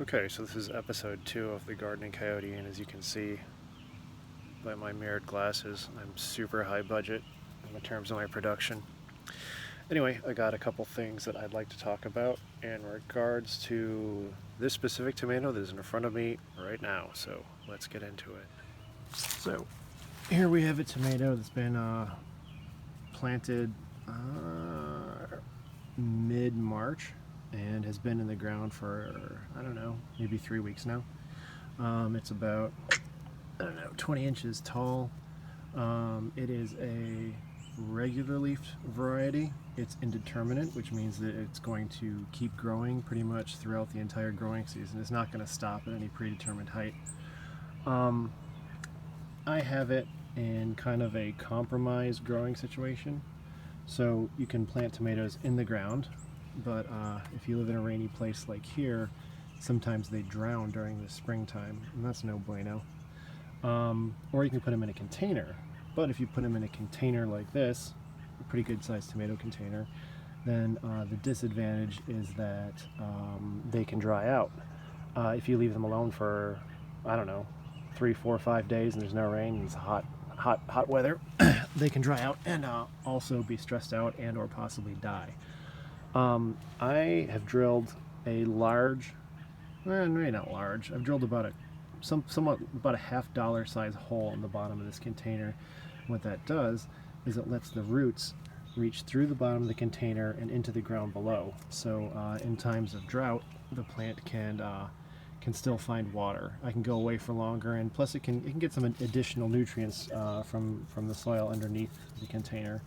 Okay, so this is episode 2 of the Gardening Coyote, and as you can see by my mirrored glasses, I'm super high budget in terms of my production. Anyway, I got a couple things that I'd like to talk about in regards to this specific tomato that is in front of me right now, so let's get into it. So, here we have a tomato that's been planted mid-March and has been in the ground for, I don't know, maybe 3 weeks now. It's about, 20 inches tall. It is a regular leafed variety. It's indeterminate, which means that it's going to keep growing pretty much throughout the entire growing season. It's not going to stop at any predetermined height. I have it in kind of a compromised growing situation. So you can plant tomatoes in the ground, but if you live in a rainy place like here, sometimes they drown during the springtime, and that's no bueno. Or you can put them in a container, but if you put them in a container like this, a pretty good sized tomato container, then the disadvantage is that they can dry out. If you leave them alone for, I don't know, 3, 4, 5 days and there's no rain and it's hot weather, they can dry out and also be stressed out and or possibly die. I have drilled a large, maybe not large, I've drilled about about a $half size hole in the bottom of this container. What that does is it lets the roots reach through the bottom of the container and into the ground below. So in times of drought, the plant can still find water. I can go away for longer, and plus it can get some additional nutrients from the soil underneath the container,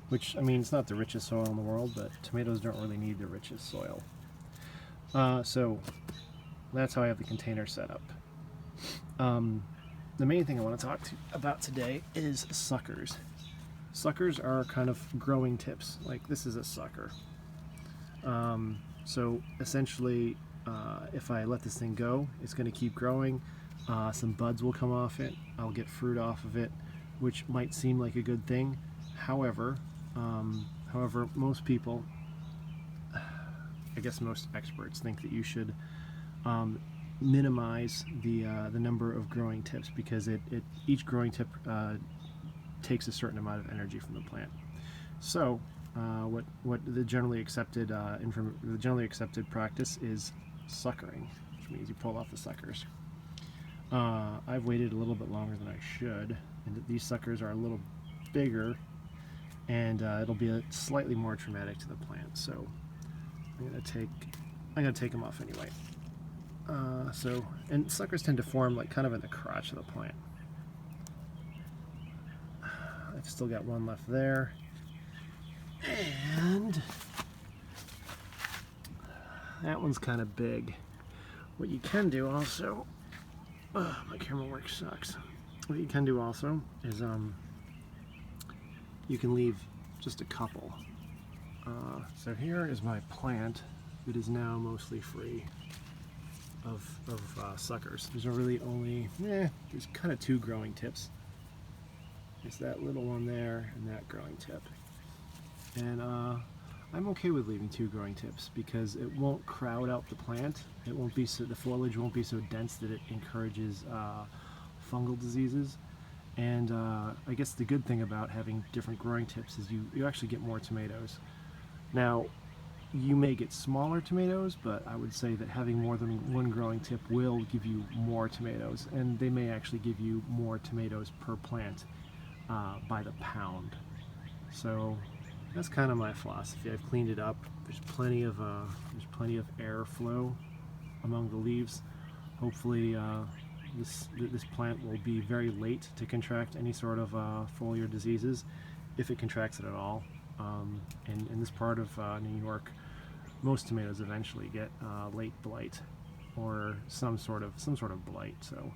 which, I mean, it's not the richest soil in the world, but tomatoes don't really need the richest soil. So that's how I have the container set up. The main thing I want to talk about today is suckers. Suckers are kind of growing tips. Like, this is a sucker. So essentially, if I let this thing go, it's going to keep growing. Some buds will come off it. I'll get fruit off of it, which might seem like a good thing. However, most people, I guess most experts, think that you should minimize the number of growing tips, because each growing tip takes a certain amount of energy from the plant. So what the generally accepted practice is suckering, which means you pull off the suckers. I've waited a little bit longer than I should, and these suckers are a little bigger, and it'll be slightly more traumatic to the plant. So I'm gonna take them off anyway. And suckers tend to form like kind of in the crotch of the plant. I've still got one left there. And that one's kind of big. What you can do also, my camera work sucks. What you can do also is you can leave just a couple. So here is my plant that is now mostly free of suckers. There's really only, there's kind of 2 growing tips. There's that little one there and that growing tip. And I'm okay with leaving 2 growing tips because it won't crowd out the plant. It won't be the foliage won't be so dense that it encourages fungal diseases. And I guess the good thing about having different growing tips is you actually get more tomatoes. Now, you may get smaller tomatoes, but I would say that having more than 1 growing tip will give you more tomatoes, and they may actually give you more tomatoes per plant by the pound. So that's kind of my philosophy. I've cleaned it up. There's plenty of airflow among the leaves. Hopefully, this plant will be very late to contract any sort of foliar diseases, if it contracts it at all. And in this part of New York, most tomatoes eventually get late blight or some sort of blight. So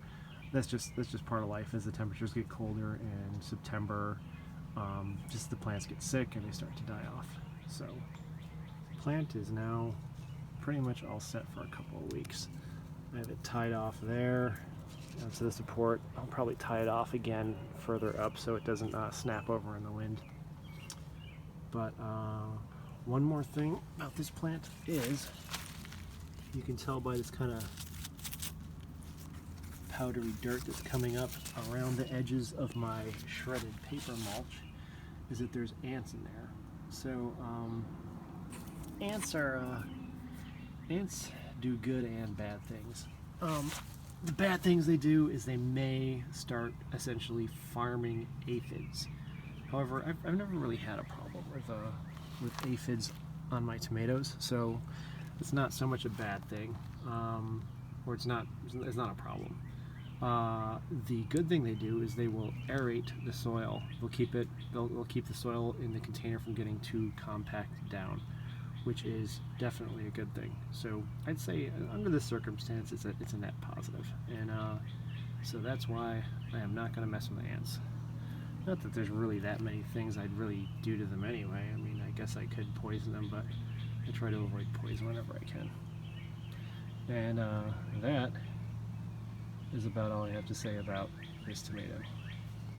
that's just part of life. As the temperatures get colder in September, just the plants get sick and they start to die off. So the plant is now pretty much all set for a couple of weeks. I have it tied off there to the support. I'll probably tie it off again further up so it doesn't snap over in the wind. But one more thing about this plant is you can tell by this kind of powdery dirt that's coming up around the edges of my shredded paper mulch, is that there's ants in there. So ants do good and bad things. The bad things they do is they may start essentially farming aphids. However, I've never really had a problem with aphids on my tomatoes, so it's not so much a bad thing, or it's not a problem. The good thing they do is they will aerate the soil. They'll keep the soil in the container from getting too compacted down, which is definitely a good thing. So I'd say under this circumstance, it's a net positive, and so that's why I am not going to mess with ants. Not that there's really that many things I'd really do to them anyway. I mean, I guess I could poison them, but I try to avoid poison whenever I can. And that is about all I have to say about this tomato.